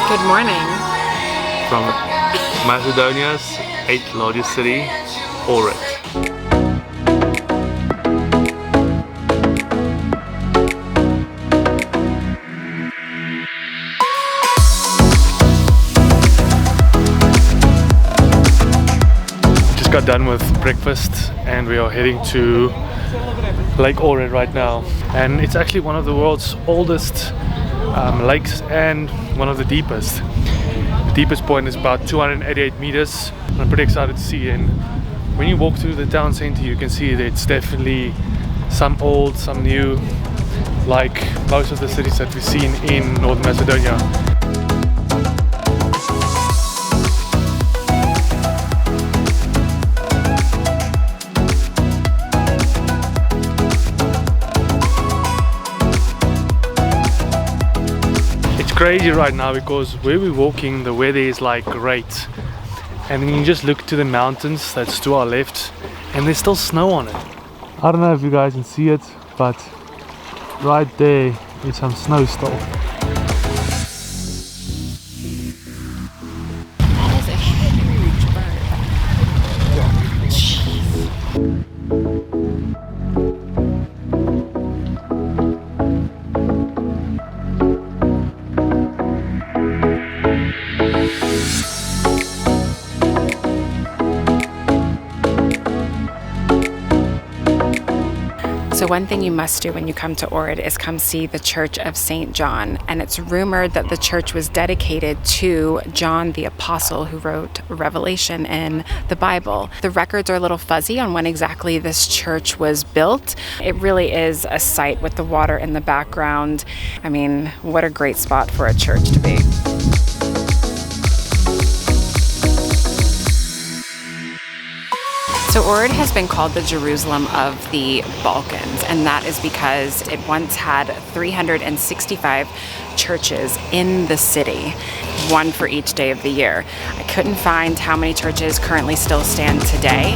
Good morning. From Macedonia's 8th largest city, Ohrid. Just got done with breakfast and we are heading to Lake Ohrid right now, and it's actually one of the world's oldest lakes and one of the deepest. The deepest point is about 288 meters. I'm pretty excited to see, and when you walk through the town center you can see that it's definitely some old, some new, like most of the cities that we've seen in North Macedonia. Crazy right now because where we're walking the weather is like great, and then you just look to the mountains that's to our left and there's still snow on it. I don't know if you guys can see it, but right there is some snow still. That is a huge bird. So one thing you must do when you come to Ohrid is come see the Church of St. John, and it's rumored that the church was dedicated to John the Apostle, who wrote Revelation in the Bible. The records are a little fuzzy on when exactly this church was built. It really is a sight with the water in the background. I mean, what a great spot for a church to be. So Ohrid has been called the Jerusalem of the Balkans, and that is because it once had 365 churches in the city, one for each day of the year. I couldn't find how many churches currently still stand today.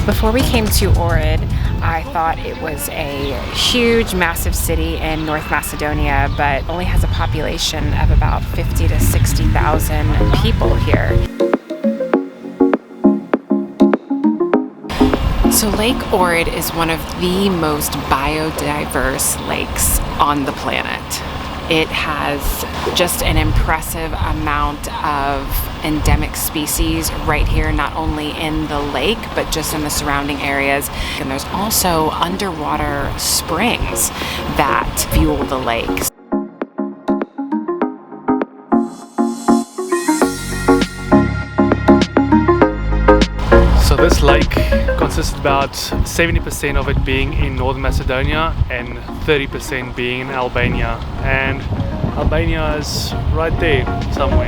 Before we came to Ohrid, I thought it was a huge, massive city in North Macedonia, but only has a population of about 50 to 60,000 people here. So Lake Ohrid is one of the most biodiverse lakes on the planet. It has just an impressive amount of endemic species right here, not only in the lake, but just in the surrounding areas. And there's also underwater springs that fuel the lakes. So this lake consists about 70% of it being in Northern Macedonia and 30% being in Albania, and Albania is right there somewhere.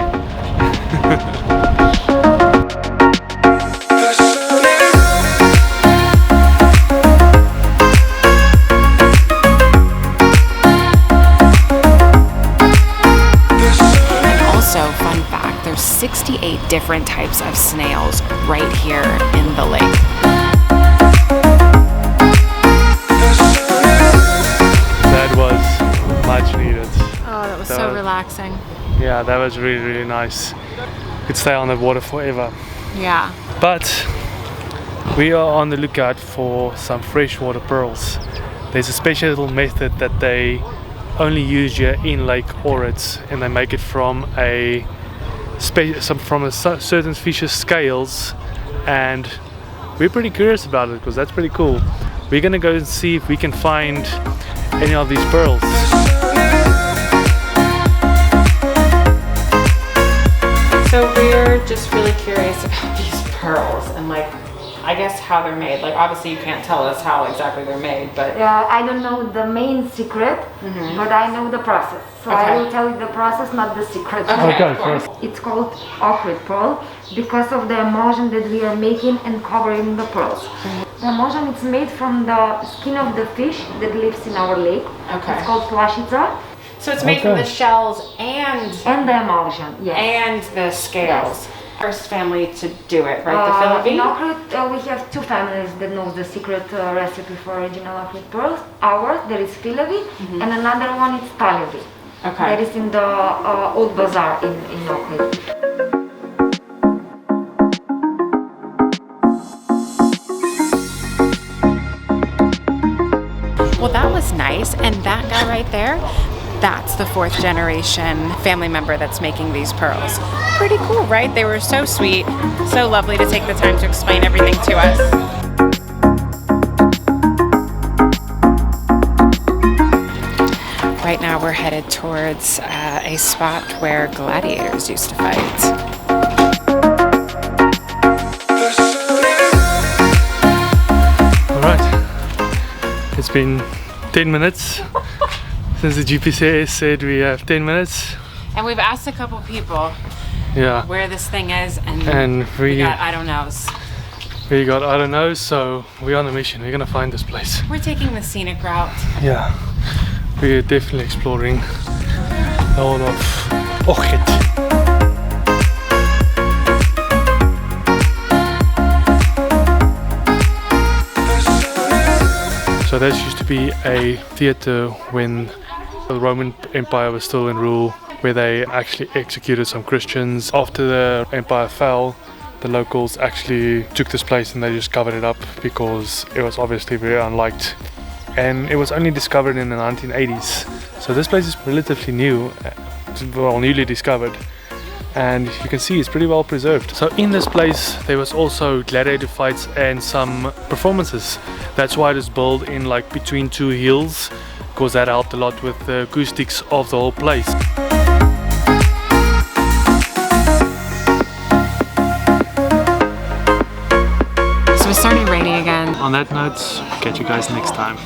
And also, fun fact, there's 68 different types of snails right here in the lake. That was much needed. Oh, that was so relaxing. Yeah, that was really, really nice. Could stay on the water forever. Yeah. But we are on the lookout for some freshwater pearls. There's a special little method that they only use here in Lake Ohrid, and they make it from a certain fish's scales, and we're pretty curious about it because that's pretty cool. We're gonna go and see if we can find any of these pearls. So we're just really curious about these pearls and I guess how they're made. Obviously you can't tell us how exactly they're made, but... I don't know the main secret, but I know the process. So okay. I will tell you the process, not the secret. Okay, first. It's called Ohrid pearl because of the emulsion that we are making and covering the pearls. The emulsion is made from the skin of the fish that lives in our lake. Okay. It's called plashica. So it's made from the shells and the emulsion, yes. And the scales. Yes. first family to do it, right? The In Philippine? Ohrid, we have two families that know the secret recipe for original Ohrid pearls. Ours, there is Filavi, and another one is Talivi. Okay. That is in the old bazaar in Ohrid. Well, that was nice. And that guy right there, that's the 4th generation family member that's making these pearls. Pretty cool, right? They were so sweet, so lovely to take the time to explain everything to us. Right now we're headed towards a spot where gladiators used to fight. Alright, it's been 10 minutes since the GPS said we have 10 minutes. And we've asked a couple people Yeah, where this thing is, and we we got I don't knows. We got I don't know, so we're on a mission. We're gonna find this place. We're taking the scenic route. Yeah, we're definitely exploring the whole of Ohrid. So this used to be a theater when the Roman Empire was still in rule, where they actually executed some Christians. After the empire fell, the locals actually took this place and they just covered it up because it was obviously very unliked. And it was only discovered in the 1980s. So this place is relatively new, well, newly discovered. And you can see it's pretty well preserved. So in this place there was also gladiator fights and some performances. That's why it is built in like between two hills, because that helped a lot with the acoustics of the whole place. So it's starting raining again. On that note, catch you guys next time.